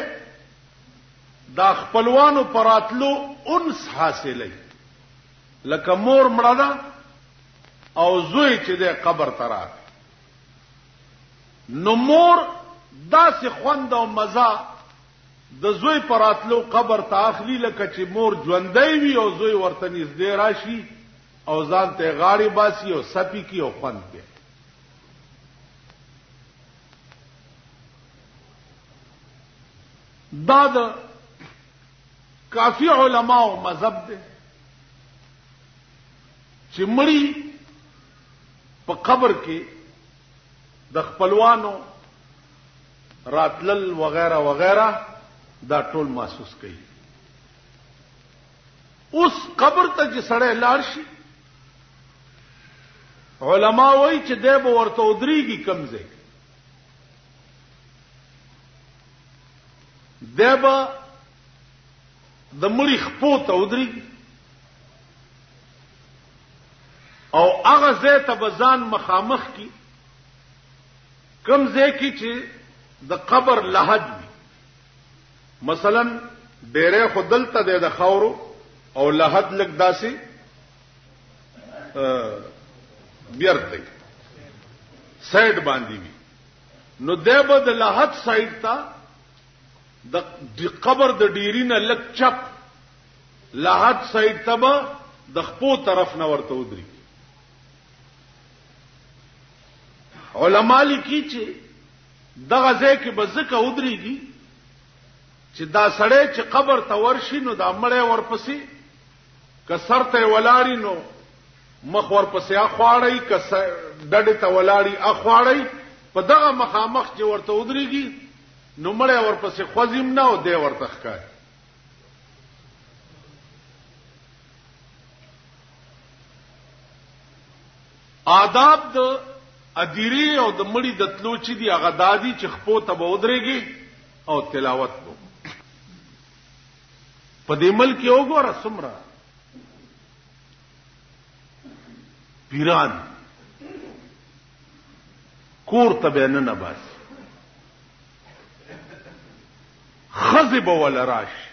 دا خپلوانو پراتلو انس حاصلې لکه مور مړه ده او زوی چې د قبر تراش نو مور داسې خوند او مزه د زوی پراتلو قبر ته اخلي لکه چې مور ژوندۍ وي او زوی ورته نږدې راشي او ځان ته غاړې باسي او سپي کی او خوند کوي. دا د کافی علماء مذهب دی چې مړی په قبر کې د خپلوانو راتلل وغیرہ وغیرہ دا ټول محسوس کوي. اوس قبر ته چې سړی لاړ شي علما وایي چې دی به ورته ودرېږي کم ځای دی به د مړي خپو ته ودرېږي او هغه ځای ته به ځان مخامخ کی کم ځای کې چې د قبر لحد وي. مثلا ډېرې خو دلته دی د خاورو او لحد لږ داسې بیرته سایډ باندې وي نو دیبه د لحد سایډ تا د قبر د ډیری نه لک چپ لحد سایډ ته به د خپو طرف نه ورته ودري علما لیکي چې دغه ځای کې به ځکه ودرېږي چې دا سړی چې قبر ته ورشي نو دا مړی ورپسې که سر ته ولاړی نو مخ ورپسې اخواړی که ډډې ته ولاړی اخواړی په دغه مخامخ چې ورته ودرېږي نو مړی ورپسې خوځیم نه او دی ورته ښکاري آداب د اديري او د مړي د تلو چې دی هغه دادی چې خپو ته به ودرېږي او تلاوت وکړي په دې ملک یو ګوره څومره پیران کور ته به نه باسي خزب ولا راش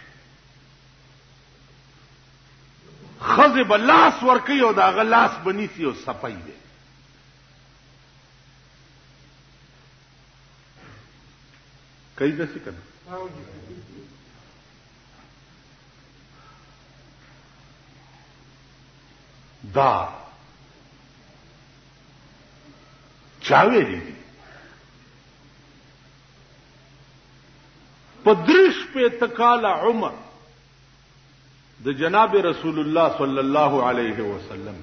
خزب لاس ورکی او دا غلاس بنيسي او صفای دی کای دسی کنه دا چاویلی دی پدرش په تکال عمر د جناب رسول الله صلی الله علیه وسلم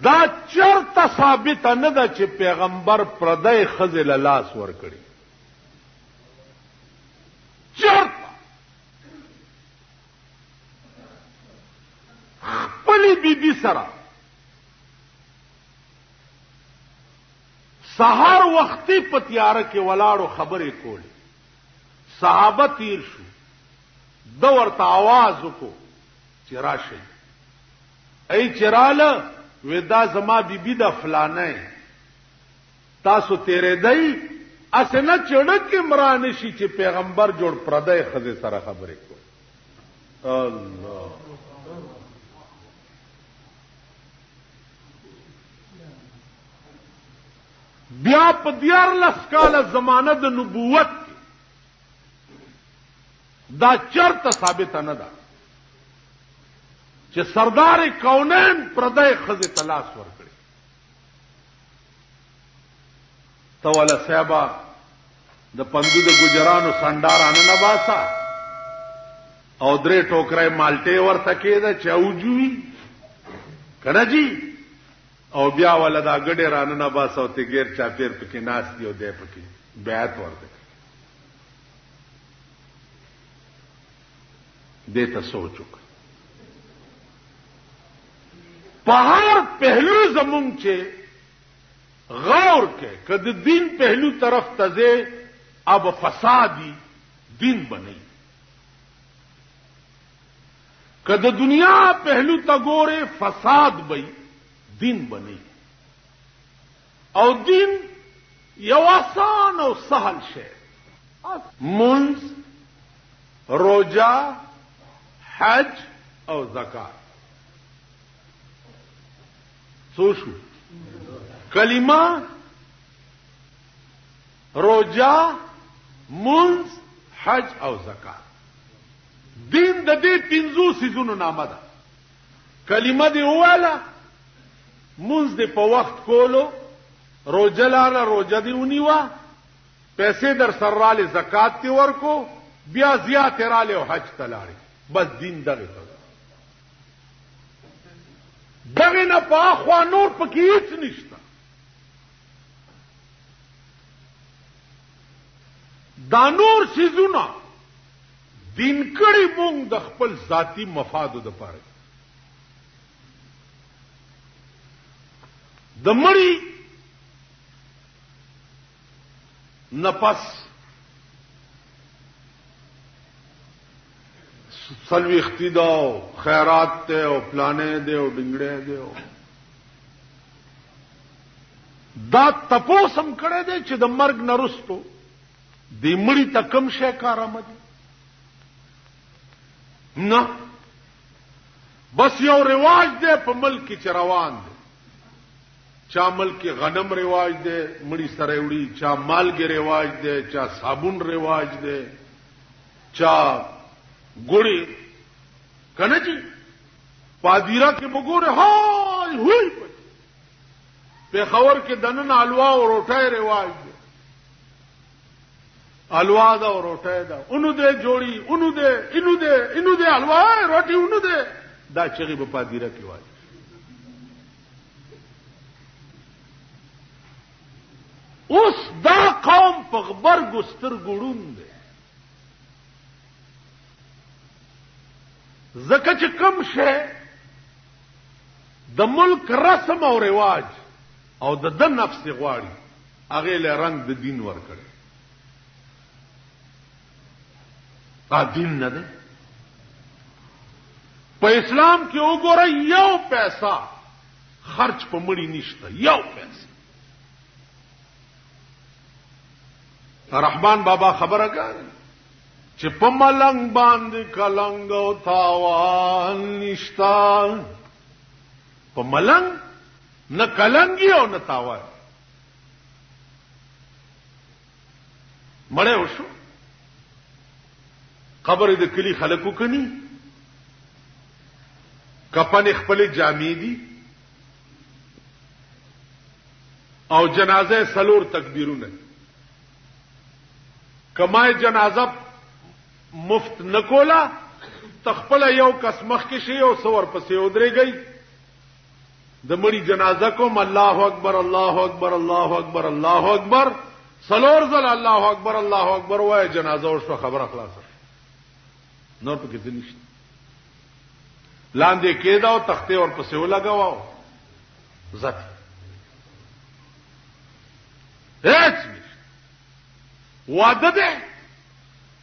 دا چرته ثابت نه ده چې پیغمبر پردای خزل لاس ور کړی چرته خپل بیبي سره سحر وختي په تیار کې ولاړو خبرې کولې صحابه تیر شو د ورته आवाज وکړو چې راشي ای چراله ودا زما بیبي د فلانه تاسو تیرې دی اسنه چړک عمران شي چې پیغمبر جوړ پردای خزه سره خبرې کو الله بیا په 14 کاله زمانه د نبوت دا چرته ثابت نه ده چې سردار کونین پردای خزه تلاش ورکړي توله صاحبہ د پندو د ګجرانو سندارانه نه باسا او درې ټوکرای مالټه ورته کېده چاوجوي کړه جی او بیا ولدا ګډه رانه نه باسا او ته غیر چا پیر پکې ناس دی او دې پکې بیعت ورته دیتا سوچو پہاڑ پہلو زمون چے غور کے کد دین پہلو طرف تزے اب فسادی دین بنئی کد دنیا پہلو تگورے فساد بئی دین بنئی او دین یو آسان او سہل شے منز روجہ حج او زکات سوشو کلمه روجا منز حج او زکات دین د دې 5 سيزونو نامه ده کلمه دی واله منز دی په وخت کولو روجا لاله روجا دی ونیوا پیسې در سراله زکات تی ورکو بیا زیات راله او حج تلاړي بس دین دغه نه په اخوا نور پکې هیڅ نشته دا نور سيزونه دین کړي مونږ د خپل ذاتی مفادو د پاره د مړی نفس سلوی اختیدا خیرات تے او پلانے دے او ڈنگڑے دے او دا تپوسم کړه دے چې د مرګ نرستو دی مړی ته کم شي کارآمد نه بس یو رواج دی په ملک کې روان دی چا ملک کې غنم رواج دی مړی سره وړي چا مالګې رواج دی چا صابون رواج دی چا ګوړي کنه جی پادیرا کې وګوره هاي هوي په خور کې دنن الوا او روټای رواج دی الوا دا او روټای دا اونو دې جوړي اونو دې انو دې الوا روټي اونو دې دا چغي په پادیرا کې وایي اوس دا قوم په غبر ګستر ګړون دی زکه چې کم شه د ملک رسم او رواج او د نفس غواړي هغه له رنگ د دین ورکړي دین نه ده په اسلام کې وګوره یو پیسہ خرچ په مړی نشته یو پیسہ رحمان بابا خبره کوي چې په ملنګ باندې کلنګ او تاوان نشتا په ملنګ نه کلنګي او نه تاوان مړې وشو قبر د کلی خلکو کني کفن خپل جامې دي او جنازه سلور تکبیرونه کمای جنازه مفت نکولا تخپل یو کس مخ کې شي او سور پسې ودرېږي د مړي جنازه کوم الله اکبر الله اکبر الله اکبر الله اکبر سلور ځل الله اکبر الله اکبر وای جنازه او خبره خلاصه نور په کې څه نشته لاندې کېدا او تخته اور پسې ولګاو ذات هیڅ واده ده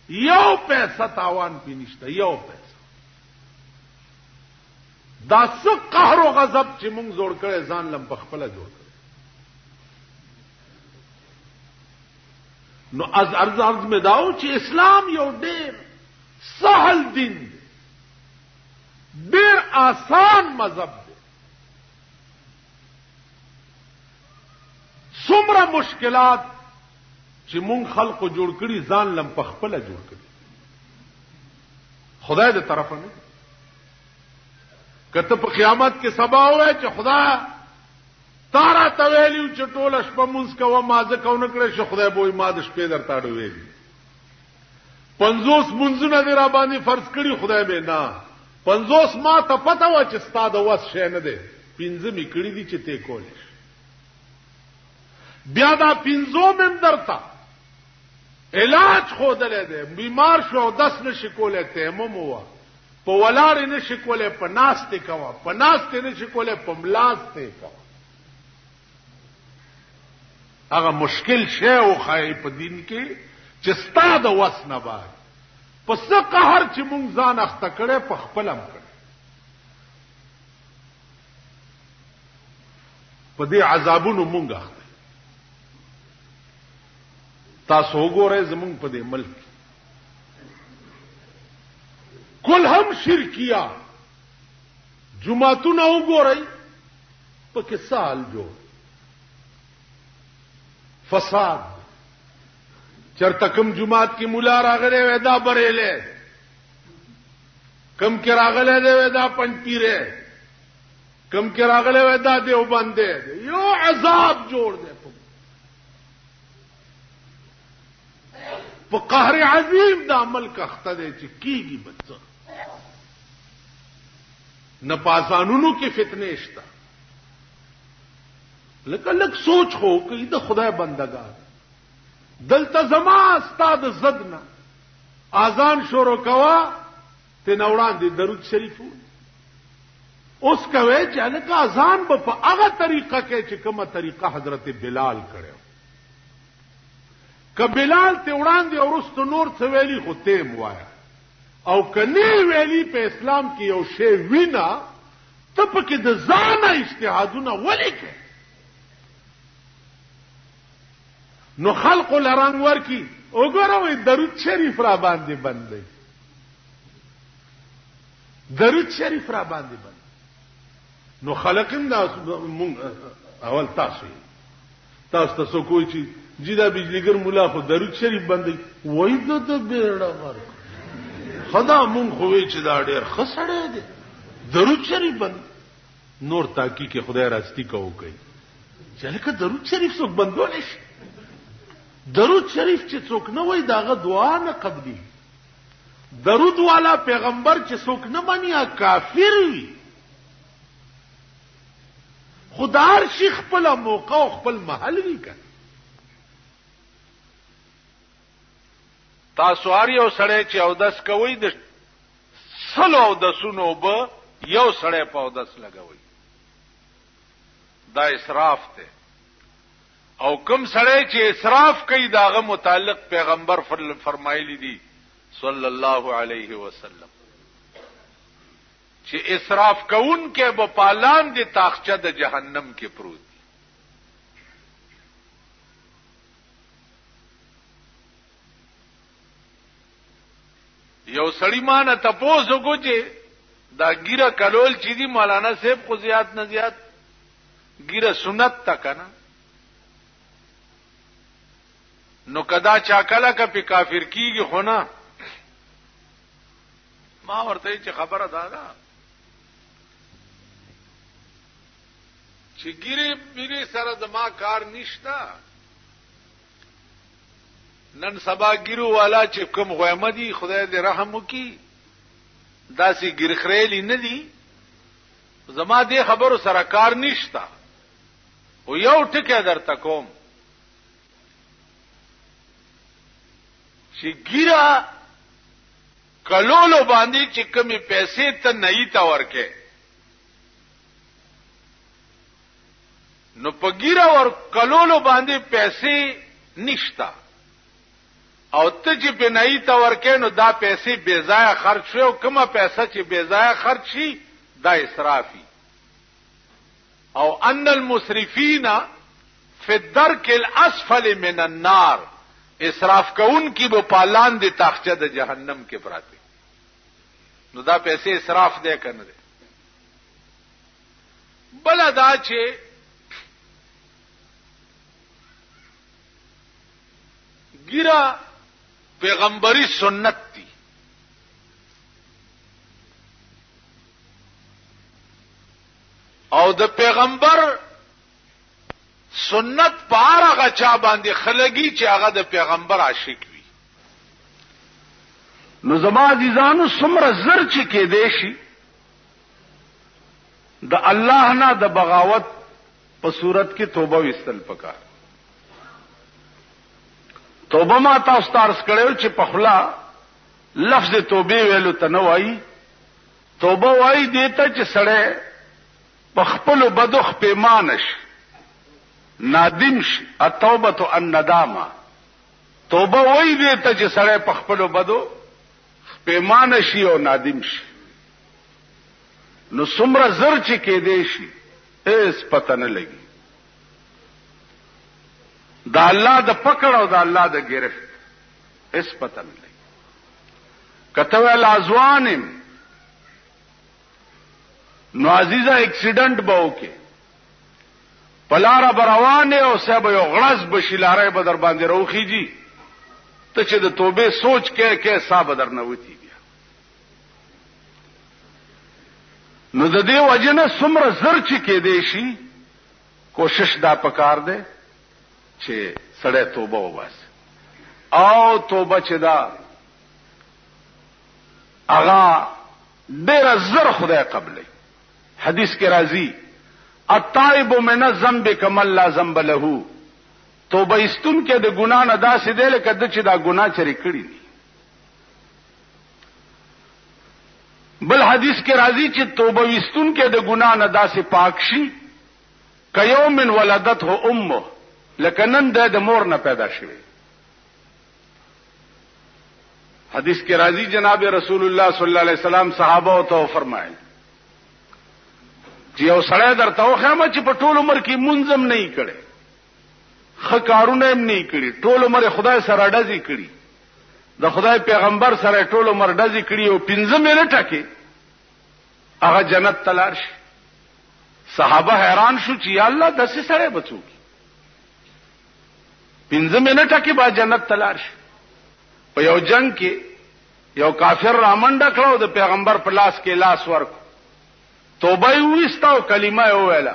یو پیسہ تاوان پی نشته یو پیسہ دا څه قهر او غضب چې مونږ جوړ کړي ځان لم په خپل جوړ کړي نو از ارز میں داو چې اسلام یو ډېر سهل دین دی ډېر آسان مذهب دی څومره مشکلات چې مونږ خلقو جوړ کړي ځان لم په خپل جوړ کړي خدای دې طرفه نه کته په قیامت کې سبا وای چې خدا تارا تویلیو چې ټول شپه مونږ کوه مازه کو نه کړې شو خدای به ما د شپې درتاړو ویلي 50 منځونه دې را باندې فرض کړي خدای به نه 50 ما ته پته و چې ستاده وس شې نه دي 15 می کړي دي چې ته کولې بیا دا 15 مم درتا علاج خودلې ده بیمار شو 10 نشي کولې تیمم هوا په ولاړ نشي کولې په ناشته کوا په ناشته نشي کولې په ملاسته کوا هغه مشکل شی او خای په دین کې چې ستاده وس نه وای پس قهر چې مونږ ځان اخته کړي په خپلم کړي په دې عذابونو مونږ اخته تاسو وګورئ زمونږ په دې ملک کل هم شرکیا جمعتون وګورئ په کې سال جو فساد چرته کم جمعات کی مولا راغله ودا بریله کم کې راغله ودا پنځپیره کم کې راغله ودا دیوبنده یو عذاب جوړ دی په قهر عظیم د عمل کا خطه دی چې کیږي بچو نه پاسانونو کې فتنه شتا لکه سوچ خو کوي د خدای بندگان دلته زما استاد زدنا اذان شروع کوا ته نوړان دي درود شریف اوس کوي چې الکه اذان په هغه طریقه کې چې کومه طریقه حضرت بلال کړو که بلال ته وړاندې اورست نور څه ویلي خو تیم وایا او کني ویلي په اسلام کې یو شی وینا ته پکې د ځان اجتهادونه ولې کې نو خلق لرنګ ورکی وګوروي درود شریف را باندې بندي درود شریف را باندې بند نو خلقم دا اول تاسو ته څوک وایي چې جدا بجلیګر مولا خو درود شریف باندې وای د بیړه ورک خدا مونږ خو وی چې دا ډېر خسړې دي درود شریف باندې نور تاکي کې خدای راستی کوي چې لکه درود شریف څوک بندول شي درود شریف چې څوک نه وای داغه دعا نه قبلي درود والا پیغمبر چې څوک نه مانی کافر وي خدار شي خپل موقع او خپل محل وی کړ تاسو هر یو سړی چې اودس کوي د سلو اودسونو به یو سړی په اودس لګوي دا اسراف دی او کوم سړی چې اسراف کوي داغه متعلق پیغمبر فرمایلی دي صلی الله علیه وسلم چې اسراف کوون کې به پالان دي تاخچه د جهنم کې پروت یو سړی مان ته پوسو کو چې دا ګیره کلول چې دی مولانا صاحب خو زیات نه زیات ګیره سنت تا کنه نو کدا چا کله کا په کافر کیږي خو نه ما ورته چې خبره ده چې ګیره سره د ما کار نشتا نن سبا ګیرو والا چې کوم غوامدي خدای دې رحم وکي داسي ګرخريلي نه دي زما دې خبرو سره کار نشتا او یو ټکی درته کوم چې ګیرا کلولو باندې چې کمی پیسې ته نه تا ورکه نو په ګیرا ور کلولو باندې پیسې نشتا او ته چې بنای تا ورکې نو دا پیسې بے ضایع خرج شي او کومه پیسې چې بے ضایع خرج شي دا اسرافي او ان المسرفین فی الدرک الاسفل من النار اسراف کون کی به پالان دي تاخچه د جهنم کې پراته نو دا پیسې اسراف دی کنه بل دا چې ګیرا پیغمبري سنت دي او د پیغمبر سنت پارغه چا باندې خلګي چې هغه د پیغمبر عاشق وي نو زما عزیزانو څومره زر چې کې دی شي د الله نه د بغاوت په صورت کې توبه وستل پکار توبه ما تاسو ته عرض کړو چې په خلا لفظ توبه ویلو ته نه وایي توبه وایي دیته چې سړی په خپل بدخ پیمانش نادم شي التوبه الندامه توبه وایي دیته چې سړی په خپل بدو پیمانه شي او نادم شي نو څومره زر چې کې دی شي هیڅ پته نه لګي دا الله د پکړ او دا الله د گرفت هیڅ پته نه لګي کته ول ازوانم نو عزیزه اکسیډنٹ به وکي پلاره بروانه او سبا یو غړز بشیلاره به در باندې روخیږي ته چې د توبه سوچ کې حساب در نه وتی بیا نو د دې وجنه څومره زر چې کې دی شي کوشش دا پکار دی چې سړی توبه وباسي او توبه چې دا اغا ډېر زر خدای قبلې حدیث کې راځي التائب من الذنب كمن لا ذنب له توبه استون کې د ګنا نه داسې دی لکه د چې دا ګنا چری کړی دي بل حدیث کې راځي چې توبه استون کې د ګنا نه داسې پاک شي کيوم ولدته امه لکه نن د مور نه پیدا شوی حدیث کې راځي جناب رسول الله صلی الله علیه وسلم صحابه او ته فرمایي چې یو سړی درته وخامه چې په ټول عمر کې منظم نه یې کړي خکارونه هم نه کړی ټول عمر خدای سره ډزې کړي د خدای پیغمبر سره ټول عمر ډزې کړي او 15 منټه کې هغه جنت تلار شي صحابه حیران شو چې یا الله داسې سره بچو 15 منټه کې با جنت تلار شي. په یو جنگ کې یو کافر رامنډه کړو د پیغمبر په لاس کې لاس ورکو توبه یې وستاو کلمه یې ویله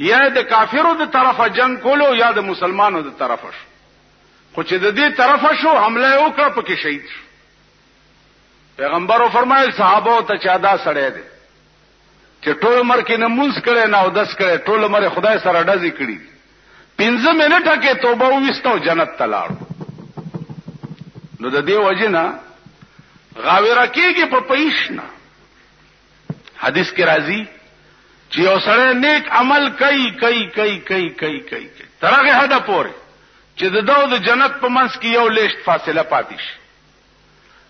یا د کافرو د طرفه جنگ کولو یا د مسلمانانو د طرفه شو خو چې د دې طرفه شو حمله وکړه پکې شهید شو. پیغمبرو فرمایل صحابه ته چې ادا سړی دی چې ټول عمر کې نماز کړي نه او داس کړي ټول عمر خدای سره ډزې کړي 15 منټه کې توبه وستاو جنت ته لاړ. نو د دې وجنه غاوره کېږي په پیښ نه. حدیث کې راځي چې یو سره نیک عمل کوي ترغه هدا پورې چې د جنت په منځ کې یو لیشت فاصله پاتې شي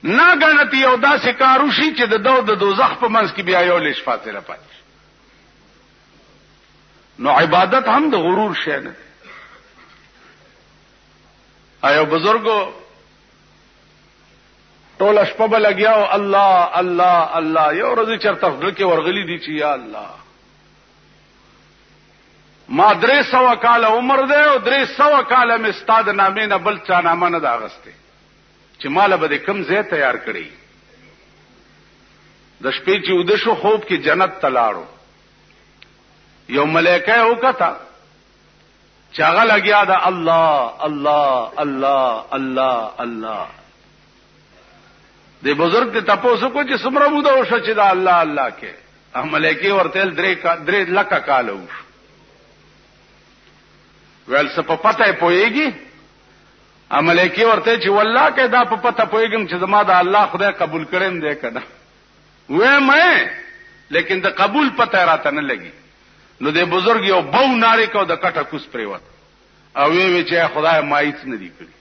نه غنتی یو داسې کارو شي چې د دوزخ په منځ کې بیا یو لیشت فاصله پاتې شي. نو عبادت هم د غرور شی نه. ایو بزرګو ټول شپه به لګیاو الله الله الله یو ورځ چرته خپل کې ورغلی دي چې یا الله ما 300 کال عمر ده او 300 کال مې استاد نامې نه بل چا نامه نه دا غسته چې مال به کم ځای تیار کړی. د شپې چې ود شو خوب کې جنت تلاړو یو ملائکه وکتا چې هغه لګیا ده الله الله الله الله الله. د بزرگ ته تاسو کو چې سمره مو دا وشو چې دا الله الله کې ملائکه ورته 3 لکه کال وشو ویل څه په پته پويږي ملائکه ورته چې والله کې دا په پته پويګم چې زما دا الله خدای قبول کړم دې کنه وې مې لیکن د قبول پته راته نه لګي. نو د بزرگ یو بو ناری کو د کټه کوس پریوت او وی چې خدای ما هیڅ نه دی کړی